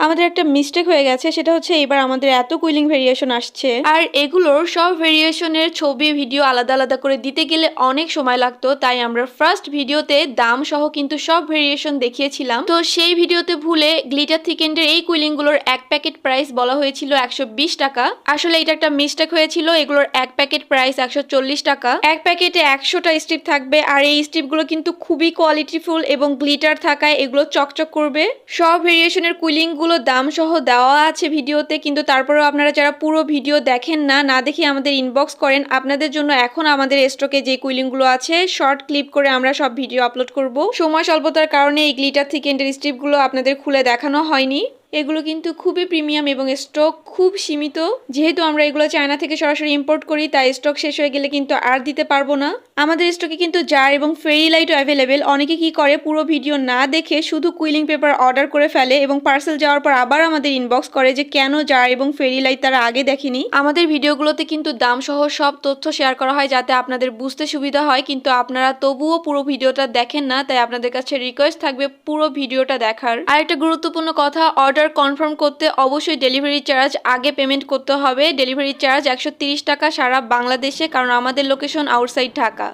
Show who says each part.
Speaker 1: আমাদের একটা মিস্টেক হয়ে গেছে, সেটা হচ্ছে এবার আমাদের এত কুইলিং ভেরিয়েশন আসছে, আর এগুলোর সব ভেরিয়েশনের ছবি ভিডিও আলাদা আলাদা করে দিতে গেলে অনেক সময় লাগতো। তাই আমরা ফার্স্ট ভিডিওতে দাম সহ কিন্তু সব ভেরিয়েশন দেখিয়েছিলাম। তো সেই ভিডিওতে ভুলে গ্লিটার থিকেন্ডের এই কুইলিং গুলোর এক প্যাকেট প্রাইস বলা হয়েছিল 120 টাকা। আসলে এটা একটা মিস্টেক হয়েছিল, এগুলোর এক প্যাকেট প্রাইস 140 টাকা। এক প্যাকেটে 100টা স্ট্রিপ থাকবে, আর এই স্ট্রিপগুলো কিন্তু খুবই কোয়ালিটিফুল এবং গ্লিটার থাকায় এগুলো চকচক করবে। সব ভেরিয়েশনের কুইলিং গুলো দাম সহ দেওয়া আছে ভিডিওতে, কিন্তু তারপরেও আপনারা যারা পুরো ভিডিও দেখেন না দেখে আমাদের ইনবক্স করেন, আপনাদের জন্য এখন আমাদের স্টকে যে কুইলিং গুলো আছে শর্ট ক্লিপ করে আমরা সব ভিডিও আপলোড করব। সময় স্বল্পতার কারণে এই গ্লিটার থিকেন্ডের স্ট্রিপ গুলো আপনাদের খুলে দেখানো হয়নি। এগুলো কিন্তু খুবই প্রিমিয়াম এবং স্টক খুব সীমিত। যেহেতু আমরা এগুলো চায়না থেকে সরাসরি ইম্পোর্ট করি, তাই স্টক শেষ হয়ে গেলে কিন্তু আর দিতে পারবো না। আমাদের স্টকে কিন্তু জার এবং ফেরি লাইটও অ্যাভেলেবেল। অনেকে কি করে, পুরো ভিডিও না দেখে শুধু কুইলিং পেপার অর্ডার করে ফেলে এবং পার্সেল যাওয়ার পর আবার আমাদের ইনবক্স করে যে কেন জার এবং ফেরি লাইট তারা আগে দেখেনি। আমাদের ভিডিওগুলোতে কিন্তু দাম সহ সব তথ্য শেয়ার করা হয় যাতে আপনাদের বুঝতে সুবিধা হয়, কিন্তু আপনারা তবুও পুরো ভিডিওটা দেখেন না। তাই আপনাদের কাছে রিকোয়েস্ট থাকবে পুরো ভিডিওটা দেখার। আর একটা গুরুত্বপূর্ণ কথা, অর্ডার কনফার্ম করতে অবশ্যই ডেলিভারি চার্জ আগে পেমেন্ট করতে হবে। ডেলিভারি চার্জ 130 টাকা সারা বাংলাদেশে, কারণ আমাদের লোকেশন আউটসাইড ঢাকা।